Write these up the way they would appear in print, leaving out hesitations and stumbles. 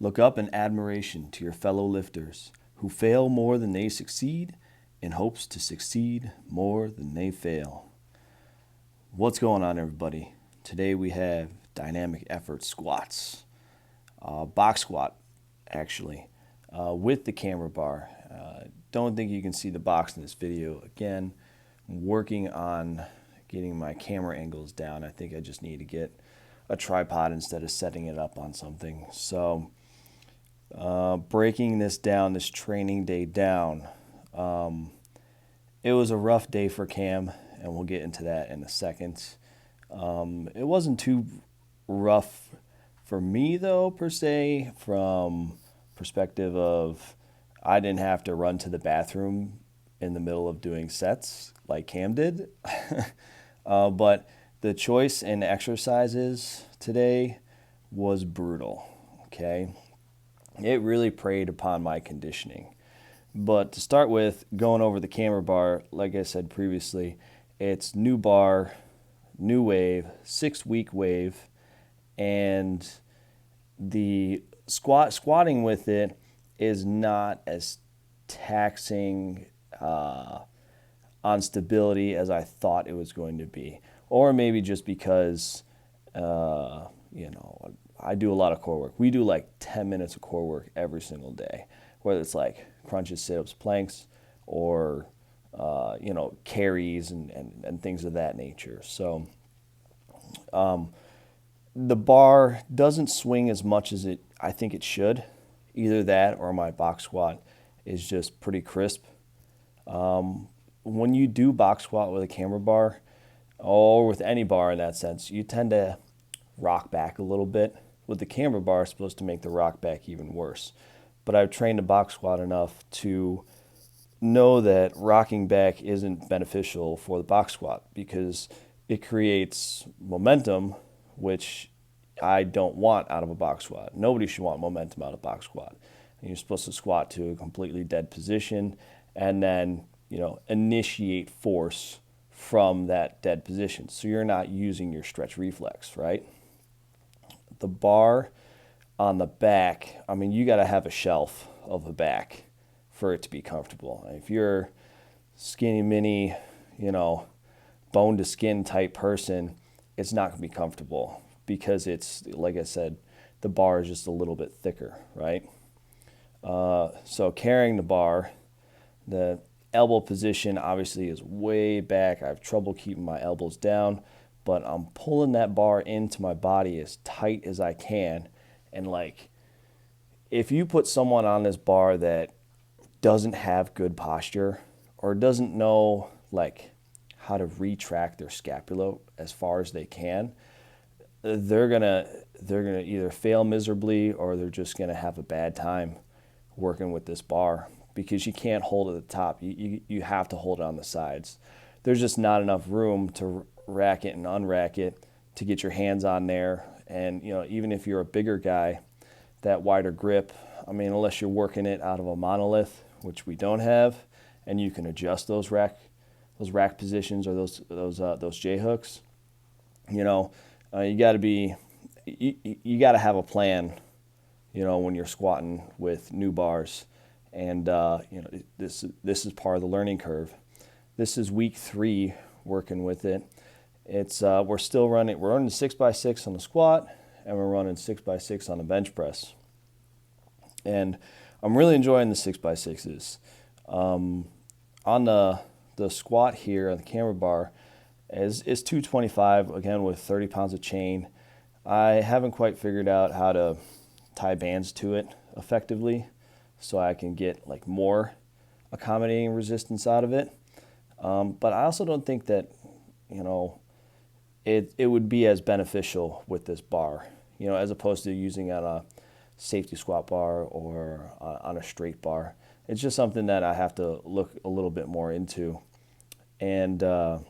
Look up in admiration to your fellow lifters who fail more than they succeed in hopes to succeed more than they fail. What's going on, everybody? Today we have dynamic effort squats, box squat, actually, with the camera bar. Don't think you can see the box in this video. Again, I'm working on getting my camera angles down. I think I just need to get a tripod instead of setting it up on something. So, breaking this down, this training day down, it was a rough day for Cam, and we'll get into that in a second. It wasn't too rough for me though, per se, from perspective of I didn't have to run to the bathroom in the middle of doing sets like Cam did. But the choice in exercises today was brutal. Okay. It really preyed upon my conditioning. But to start with, going over the camera bar, like I said previously, it's new bar, new wave, 6-week wave, and the squatting with it is not as taxing on stability as I thought it was going to be. Or maybe just because, I do a lot of core work. We do like 10 minutes of core work every single day, whether it's like crunches, sit-ups, planks, or, carries and things of that nature. So the bar doesn't swing as much as I think it should. Either that or my box squat is just pretty crisp. When you do box squat with a camera bar, or with any bar in that sense, you tend to rock back a little bit. With the camera bar, it's supposed to make the rock back even worse. But I've trained a box squat enough to know that rocking back isn't beneficial for the box squat because it creates momentum, which I don't want out of a box squat. Nobody should want momentum out of a box squat. And you're supposed to squat to a completely dead position and then, initiate force from that dead position. So you're not using your stretch reflex, right? The bar on the back, you got to have a shelf of a back for it to be comfortable. If you're skinny mini, bone to skin type person, it's not going to be comfortable because it's, like I said, the bar is just a little bit thicker, right? So carrying the bar, the elbow position obviously is way back. I have trouble keeping my elbows down, but I'm pulling that bar into my body as tight as I can. And if you put someone on this bar that doesn't have good posture or doesn't know how to retract their scapula as far as they can, they're gonna either fail miserably or they're just gonna have a bad time working with this bar because you can't hold it at the top. You have to hold it on the sides. There's just not enough room to rack it and unrack it to get your hands on there. And even if you're a bigger guy, that wider grip, unless you're working it out of a monolith, which we don't have, and you can adjust those rack positions or those J hooks, you got to have a plan, when you're squatting with new bars. And this is part of the learning curve. This is week 3 working with it. It's we're running 6x6 on the squat, and we're running 6x6 on the bench press. And I'm really enjoying the 6x6s. On the squat here on the camera bar is 225, again with 30 pounds of chain. I haven't quite figured out how to tie bands to it effectively so I can get more accommodating resistance out of it. But I also don't think that, it would be as beneficial with this bar, as opposed to using on a safety squat bar or on a straight bar. It's just something that I have to look a little bit more into. And, the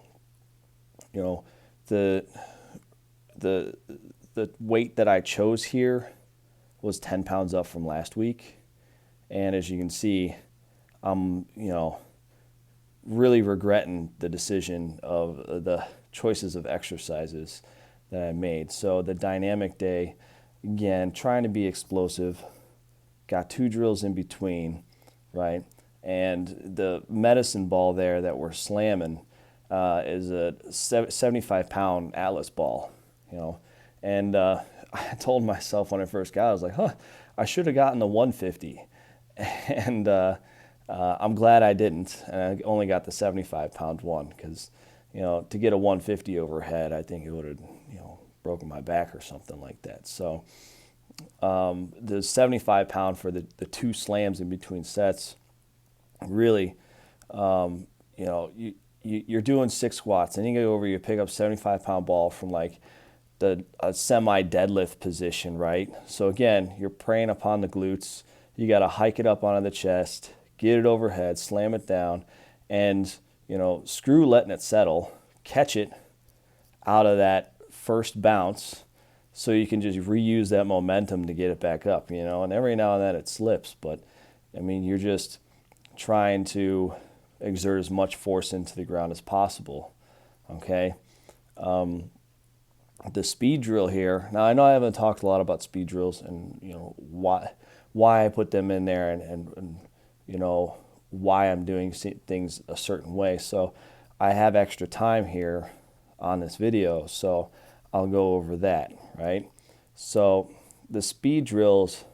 weight that I chose here was 10 pounds up from last week. And as you can see, I'm, really regretting the decision of the choices of exercises that I made. So the dynamic day, again, trying to be explosive, got 2 drills in between, right? And the medicine ball there that we're slamming is a 75-pound Atlas ball, you know. And I told myself when I first got it, I was like, I should have gotten the 150. And I'm glad I didn't. And I only got the 75-pound one because, you know, to get a 150 overhead, I think it would have, you know, broken my back or something like that. So the 75-pound for the 2 slams in between sets, really, you know, you're doing 6 squats, and you go over, you pick up 75-pound ball from like a semi deadlift position, right? So again, you're preying upon the glutes. You got to hike it up onto the chest, get it overhead, slam it down, and, you know, screw letting it settle, catch it out of that first bounce so you can just reuse that momentum to get it back up, you know. And every now and then it slips, but I mean, you're just trying to exert as much force into the ground as possible, okay? The speed drill here, now I know I haven't talked a lot about speed drills and, you know, why I put them in there and you know, why I'm doing things a certain way. So I have extra time here on this video, so I'll go over that, right? So the speed drills,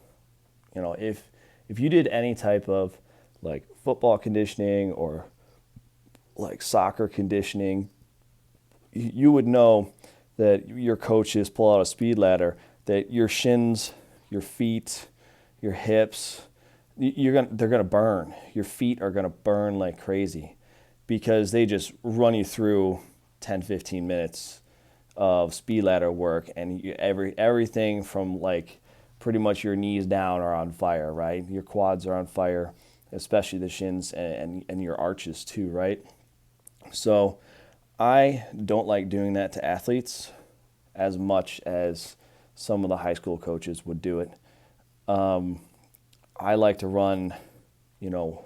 you know, if you did any type of like football conditioning or like soccer conditioning, you would know that your coaches pull out a speed ladder, that your shins, your feet, your hips, they're gonna burn. Your feet are gonna burn like crazy because they just run you through 10, 15 minutes of speed ladder work, and everything from like pretty much your knees down are on fire, right? Your quads are on fire, especially the shins and your arches too, right? So I don't like doing that to athletes as much as some of the high school coaches would do it. I like to run, you know,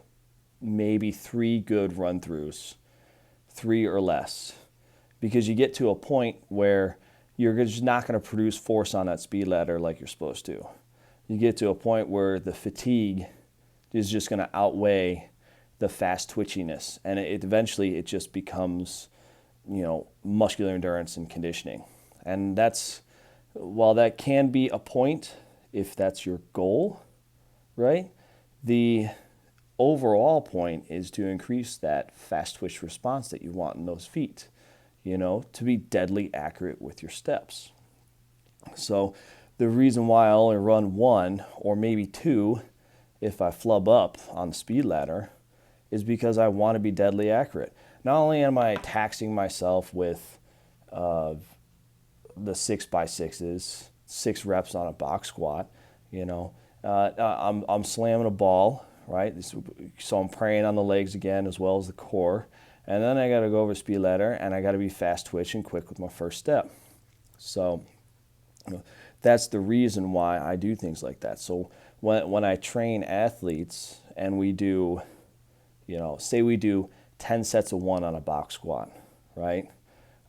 maybe 3 good run-throughs, 3 or less, because you get to a point where you're just not going to produce force on that speed ladder like you're supposed to. You get to a point where the fatigue is just going to outweigh the fast twitchiness, and eventually it just becomes, you know, muscular endurance and conditioning. And that's, while that can be a point if that's your goal, right? The overall point is to increase that fast twitch response that you want in those feet, you know, to be deadly accurate with your steps. So the reason why I only run 1 or maybe 2 if I flub up on the speed ladder is because I want to be deadly accurate. Not only am I taxing myself with the 6x6s, 6 reps on a box squat, you know, I'm slamming a ball, right? So I'm preying on the legs again as well as the core. And then I got to go over speed ladder, and I got to be fast twitch and quick with my first step. So that's the reason why I do things like that. So when I train athletes and we do, you know, say we do 10 sets of 1 on a box squat, right?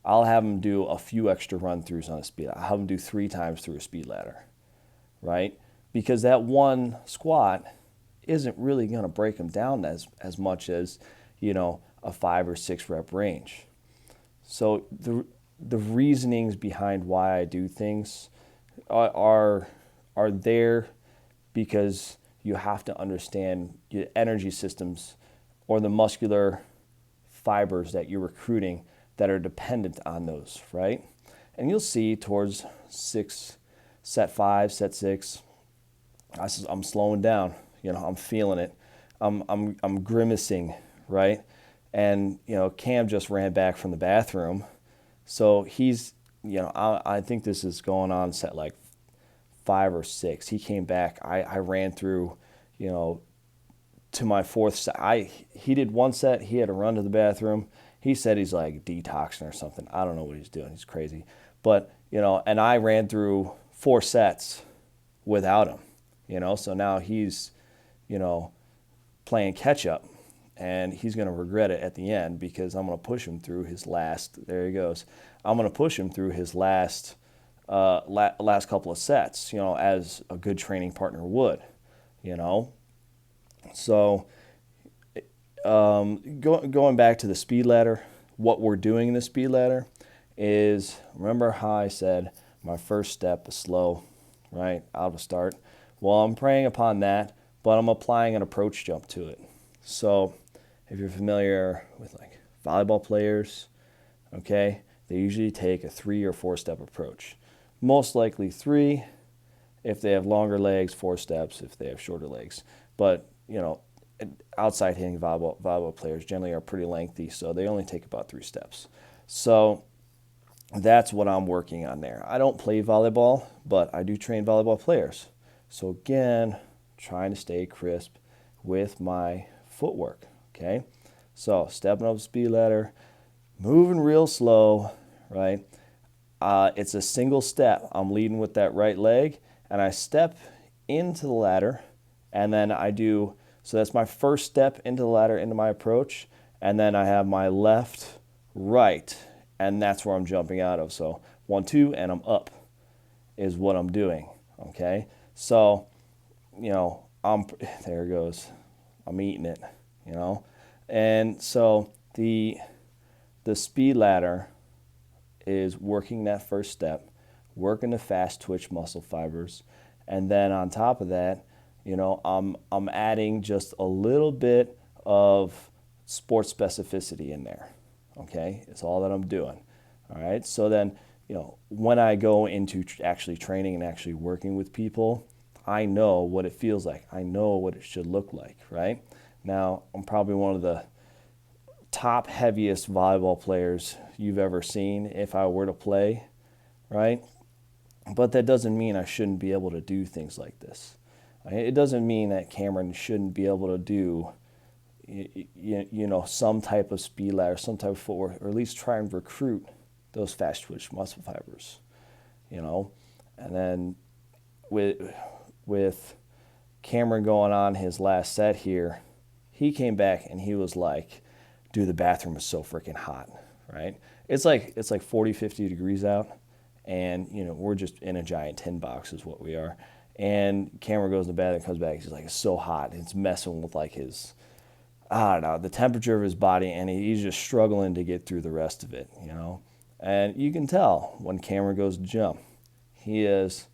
I'll have them do a few extra run-throughs on a speed. I'll have them do 3 times through a speed ladder, right? Because that 1 squat isn't really going to break them down as much as, you know, a 5 or 6 rep range. So the reasonings behind why I do things are there because you have to understand your energy systems or the muscular fibers that you're recruiting that are dependent on those, right? And you'll see towards set 5, set 6, I'm slowing down. You know, I'm feeling it. I'm grimacing, right? And, you know, Cam just ran back from the bathroom. So he's, you know, I think this is going on set like 5 or 6. He came back. I ran through, you know, to my 4th set. He did 1 set. He had to run to the bathroom. He said he's like detoxing or something. I don't know what he's doing. He's crazy. But, you know, and I ran through 4 sets without him, you know. So now he's, you know, playing catch up. And he's going to regret it at the end because I'm going to push him through his last, there he goes. I'm going to push him through his last couple of sets, you know, as a good training partner would, you know? So going back to the speed ladder, what we're doing in the speed ladder is, remember how I said my first step is slow, right, out of start? Well, I'm preying upon that, but I'm applying an approach jump to it. So if you're familiar with like volleyball players, okay, they usually take a 3 or 4 step approach. Most likely 3 if they have longer legs, 4 steps if they have shorter legs. But, you know, outside hitting volleyball players generally are pretty lengthy, so they only take about 3 steps. So that's what I'm working on there. I don't play volleyball, but I do train volleyball players. So again, trying to stay crisp with my footwork, okay? So stepping up the speed ladder, moving real slow, right? It's a single step. I'm leading with that right leg, and I step into the ladder, and then I do, so that's my first step into the ladder, into my approach, and then I have my left, right, and that's where I'm jumping out of. So 1, 2, and I'm up is what I'm doing, okay? So, you know, there it goes. I'm eating it, you know? And so the speed ladder is working that first step, working the fast twitch muscle fibers, and then on top of that, you know, I'm adding just a little bit of sports specificity in there. Okay, it's all that I'm doing. All right, so then, you know, when I go into actually training and actually working with people, I know what it feels like. I know what it should look like, right? Now, I'm probably one of the top heaviest volleyball players you've ever seen if I were to play, right? But that doesn't mean I shouldn't be able to do things like this. It doesn't mean that Cameron shouldn't be able to do, you know, some type of speed ladder, some type of footwork, or at least try and recruit those fast twitch muscle fibers, you know. And then with Cameron going on his last set here, he came back and he was like, dude, the bathroom is so freaking hot, right? It's like 40, 50 degrees out, and, you know, we're just in a giant tin box is what we are. And Cameron goes to bed and comes back, he's like, it's so hot. It's messing with like his, I don't know, the temperature of his body, and he's just struggling to get through the rest of it, you know? And you can tell when Cameron goes to jump, he's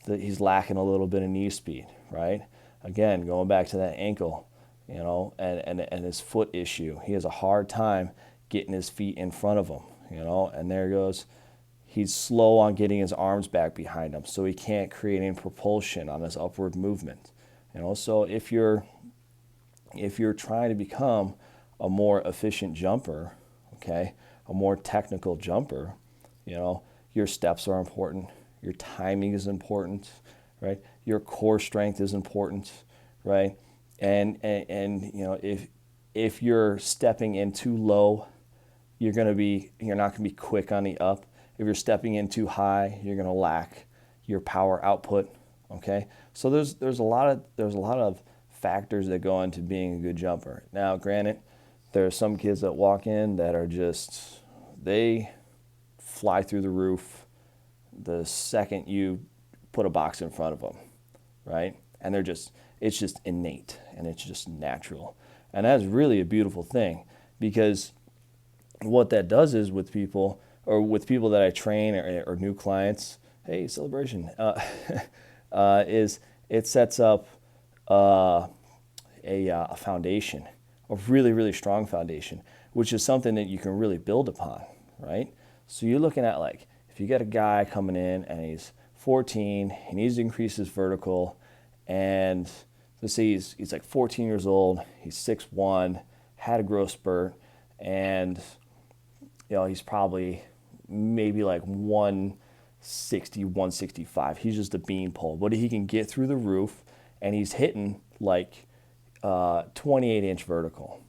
lacking a little bit of knee speed, right? Again, going back to that ankle, you know, and his foot issue. He has a hard time getting his feet in front of him, you know, and there goes. He's slow on getting his arms back behind him, so he can't create any propulsion on his upward movement. You know, so if you're trying to become a more efficient jumper, okay, a more technical jumper, you know, your steps are important, your timing is important, right? Your core strength is important, right? And you know, if you're stepping in too low, you're not gonna be quick on the up. If you're stepping in too high, you're gonna lack your power output. Okay, so there's a lot of factors that go into being a good jumper. Now, granted, there are some kids that walk in that are just, they fly through the roof the second you put a box in front of them, right? And it's just innate and it's just natural. And that's really a beautiful thing, because what that does is with people that I train or new clients, hey, celebration, is it sets up a foundation, a really, really strong foundation, which is something that you can really build upon, right? So you're looking at, like, if you get a guy coming in and he's 14, he needs to increase his vertical, and let's say he's like 14 years old, he's 6'1", had a growth spurt, and, you know, he's probably maybe like 160, 165. He's just a beanpole, but he can get through the roof, and he's hitting like 28-inch vertical,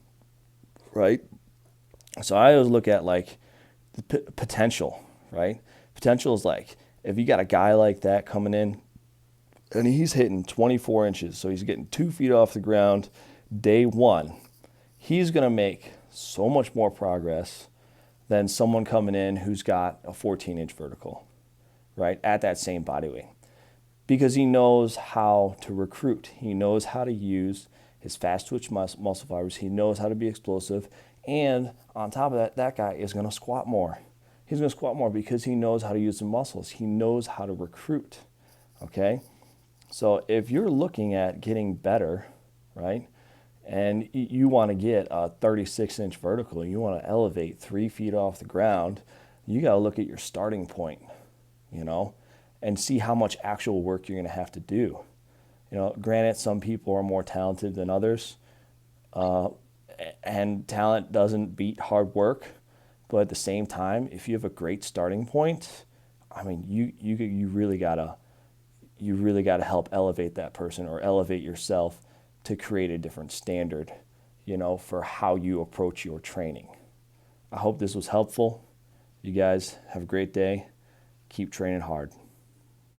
right? So I always look at like the potential, right? Potential is like, if you got a guy like that coming in and he's hitting 24 inches, so he's getting 2 feet off the ground day one, he's going to make so much more progress than someone coming in who's got a 14-inch vertical, right, at that same body weight. because he knows how to recruit. He knows how to use his fast twitch muscle fibers. He knows how to be explosive. And on top of that, that guy is going to squat more. He's going to squat more because he knows how to use the muscles. He knows how to recruit. Okay? So if you're looking at getting better, right, and you want to get a 36-inch vertical, and you want to elevate 3 feet off the ground, you got to look at your starting point, you know, and see how much actual work you're going to have to do. You know, granted, some people are more talented than others, and talent doesn't beat hard work. But at the same time, if you have a great starting point, I mean, you really gotta help elevate that person or elevate yourself to create a different standard, you know, for how you approach your training. I hope this was helpful. You guys have a great day. Keep training hard.